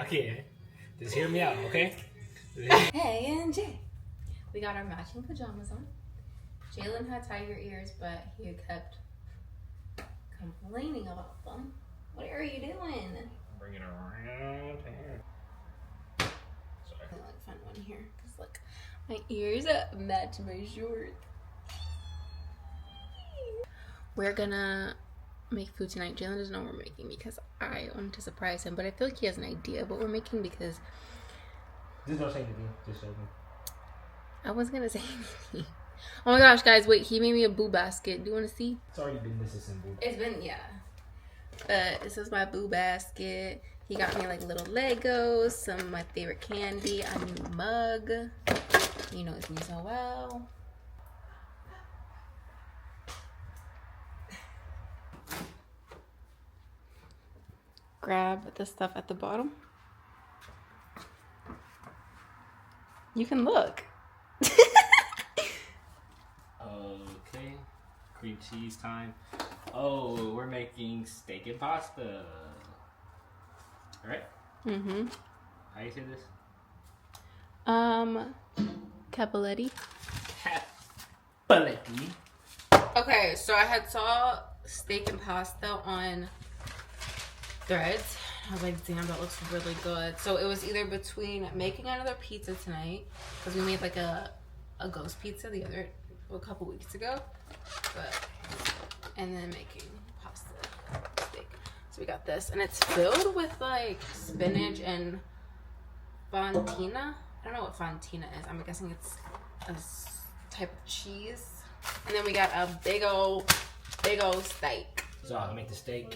can't. Just hear me out, okay? Hey, and Jay. We got our matching pajamas on. Jalen had tiger ears, but he kept complaining about them. What are you doing? Bring it around here. Sorry. I like find one here because look, my ears match my shorts. We're gonna make food tonight. Jalen doesn't know what we're making because I wanted to surprise him, but I feel like he has an idea of what we're making because Just don't say anything. Just show me. I wasn't gonna say anything. Oh my gosh, guys, wait, he made me a boo basket. Do you want to see? It's already been disassembled. It's been, yeah. This is my boo basket. He got me like little Legos, some of my favorite candy, a new mug. He knows me so well. Grab the stuff at the bottom. You can look. Okay. Cream cheese time. Oh, we're making steak and pasta. Alright? Mm-hmm. How you say this? Cappelletti. Cappelletti. Okay, so I had saw steak and pasta on Threads. I was like, damn, that looks really good. So it was either between making another pizza tonight, because we made like a ghost pizza a couple weeks ago, and then making pasta steak. So we got this, and it's filled with like spinach and fontina. I don't know what fontina is. I'm guessing it's a type of cheese. And then we got a big old steak. So I'll make the steak.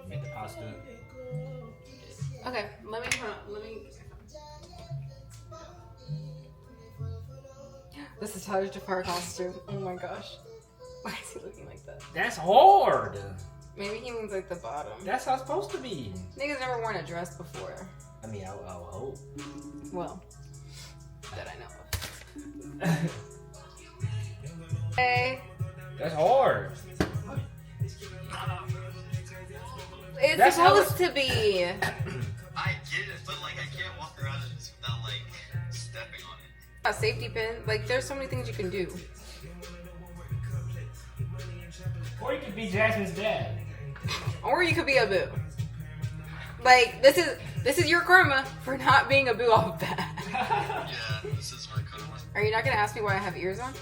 Make the pasta. Okay, let me. This is Taj Jafar costume. Oh my gosh. Why is he looking like that? That's hard. Maybe he means like the bottom. That's how it's supposed to be. Niggas never worn a dress before. I mean, I'll hope. Well, that I know of. Hey. That's hard. It's That's supposed to be. I get it, but like I can't walk around it just without like stepping on it. A safety pin. Like there's so many things you can do. Or you could be Jasmine's dad. Or you could be a boo. Like this is your karma for not being a boo off the bat. Yeah, this is my karma. Are you not gonna ask me why I have ears on?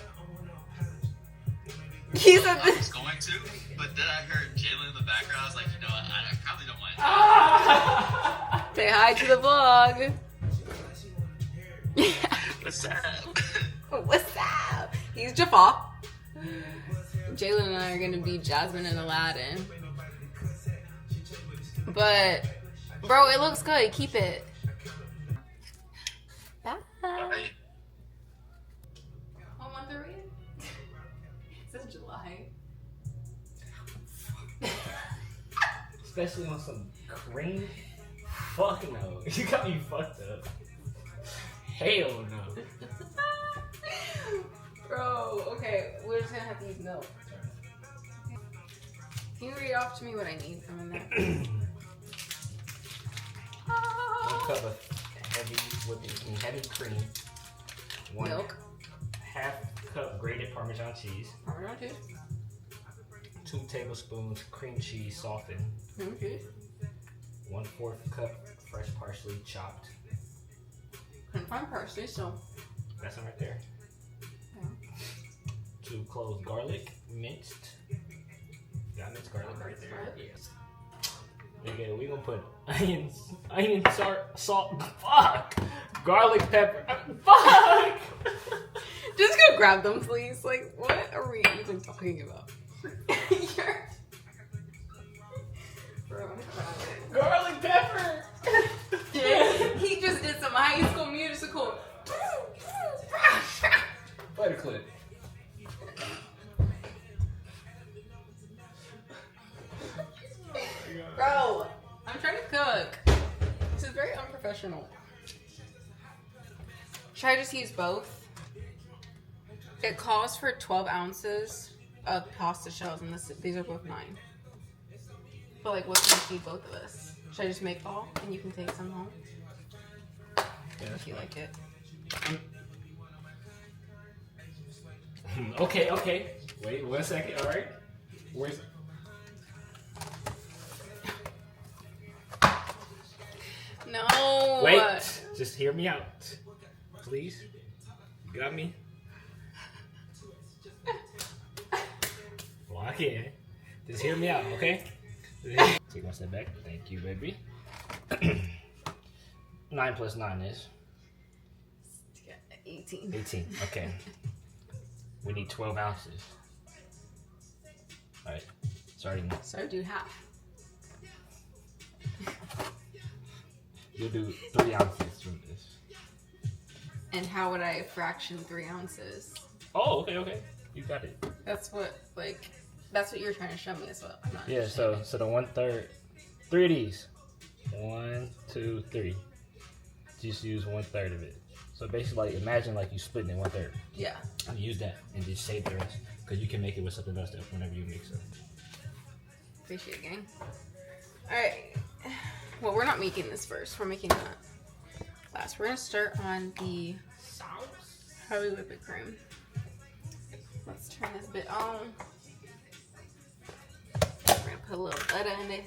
He said I was going to, but then I heard Jalen in the background. I was like, you know what? I probably don't mind. Say hi to the vlog. What's up? What's up? He's Jafar. Jalen and I are gonna be Jasmine and Aladdin. But, bro, it looks good. Keep it. Bye. Bye. 113. It says July. Especially on some cream. Fuck no. You got me fucked up. Hell no. Bro, okay, we're just gonna have to use milk. Can you read off to me what I need from in there? 1 cup of heavy cream. Milk. 1/2 cup grated Parmesan cheese. Parmesan cheese. 2 tablespoons cream cheese softened. Cream cheese. 1/4 cup fresh parsley chopped. Couldn't find parsley, so. That's them right there. Yeah. 2 cloves garlic, minced. Got minced garlic right there. Yes. Nigga, we gonna put onion, salt, fuck, garlic, pepper, fuck. Just go grab them, please. Like, what are we even talking about? Bro, Garlic pepper. he just did some High School Musical. Fighter clip. Bro, I'm trying to cook. This is very unprofessional. Should I just use both? It calls for 12 ounces of pasta shells, and these are both 9. But like, what's gonna feed both of us? Should I just make all and you can take some home? Yeah, If you like it. Okay. Wait 1 second. All right. Where's? No. Wait. Just hear me out, please. You got me. Well, I can. Just hear me out, okay? Take 1 step back. Thank you, baby. 9 plus 9 is 18. 18. Okay. We need 12 ounces. All right. Starting. So do half. You'll do 3 ounces from this. And how would I fraction 3 ounces? Oh, okay. You got it. That's what you're trying to show me as well. I'm not Yeah. So the 1/3. 3 of these. 1, 2, 3. Just use 1/3 of it. So basically, like, imagine like you splitting it 1/3. Yeah. And use that and just save the rest because you can make it with something else whenever you mix it. Appreciate it, gang. Alright. Well, we're not making this first. We're making that last. We're going to start on the heavy whipping cream. Let's turn this bit on. We're going to put a little butter in it.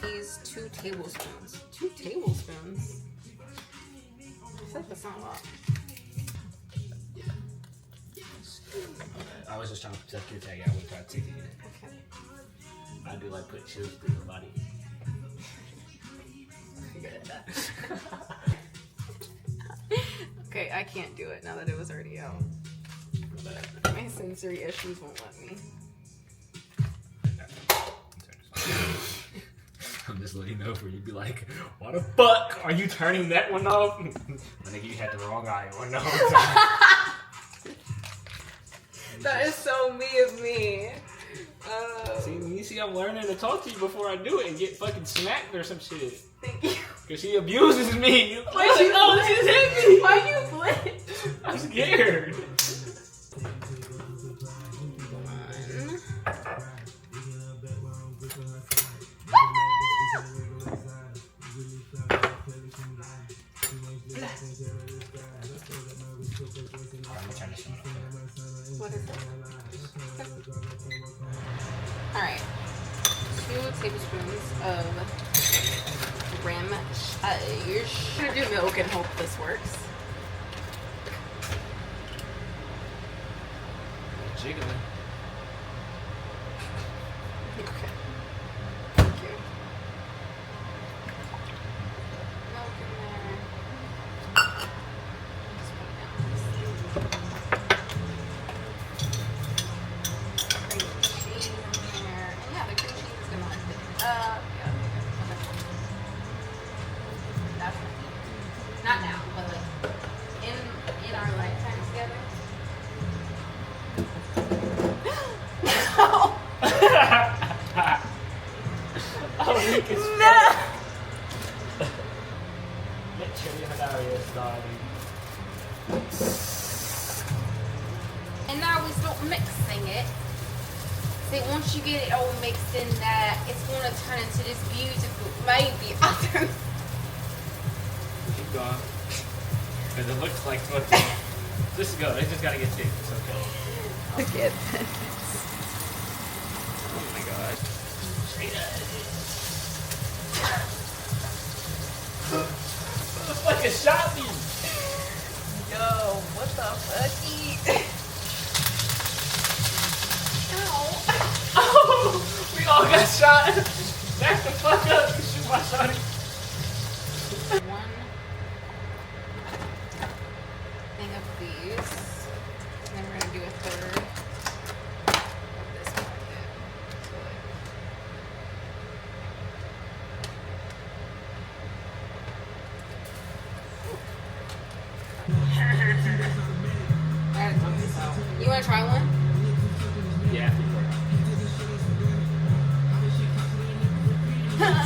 These 2 tablespoons. 2 tablespoons? I feel like that's not a lot. I was just trying to protect your tag. I wouldn't try to take it. Okay. I do like put chills through your body. You're good at that. Okay, I can't do it now that it was already out. My sensory issues won't let me. I'm just letting you know for you to be like, why the fuck are you turning that one off? I think you had the wrong eye on the whole time. That is so me of me. See, I'm learning to talk to you before I do it and get fucking smacked or some shit. Thank you. Cause she abuses me. Why you just hit me. Why you flinch? I'm scared. What is it? Alright. 2 tablespoons of ram. You're gonna do milk and hope this works. Jiggling. Okay. Thank you. Milk in there. Just put it down. Cream cheese in there. And yeah, the cream cheese is gonna like thicken it up. Yeah, okay. That's not now, but like in our lifetime together. Oh, weak as No! fuck. Literally hilarious, darling. And now we start mixing it. See, once you get it all mixed in there, it's gonna turn into this beautiful, maybe, I don't know. Keep going. Because it looks like just go. It just gotta get thick. It's okay. Look at this. Oh my gosh. Motherfucker shot me. Yo, what the fucky? Ow. Oh, we all got shot. Back the fuck up. You shoot my shotty. One thing of these. And then we're gonna do a third of this packet. So like, I gotta dump this out. You wanna try one? Yeah.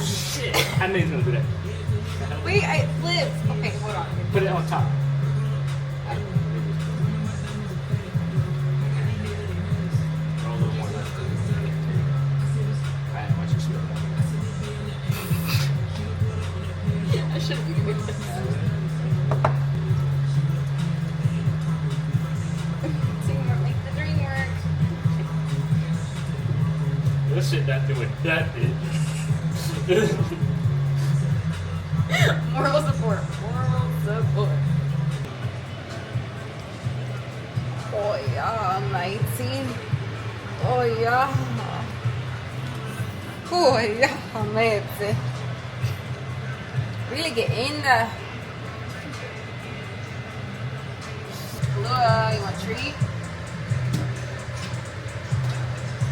Shit. I knew he was gonna do that. Wait, I flipped. Okay, hold on. Put it on top. Throw a little more left. Alright, watch your spill. I shouldn't be doing this. Teamwork, make the dream work. This shit not doing nothing. Moral support. Moral support. Oh yeah, 19. Oh yeah. Oh yeah, matey. Really get in there. Laura, you want a treat?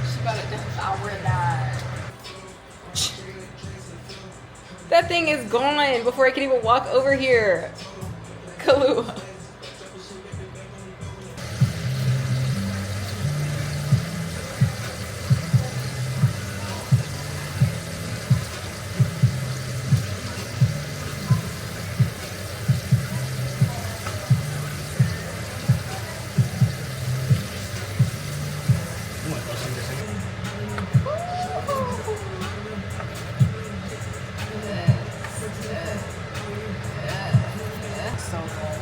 She got to devour that. That thing is gone before I can even walk over here. Kahlua. So good.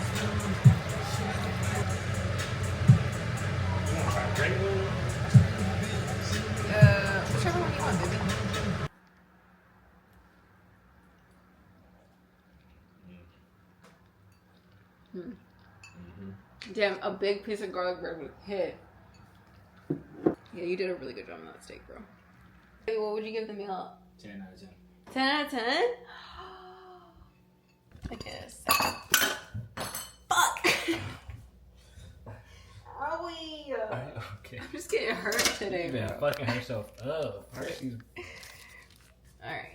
Whichever one you want, baby. Damn, a big piece of garlic bread would hit. Yeah, you did a really good job on that steak, bro. Hey, what would you give the meal? 10 out of 10. 10 out of 10? I guess. Fuck! Rowie! Okay. I'm just getting hurt today, Yeah, bro. fucking herself up. Alright. Alright.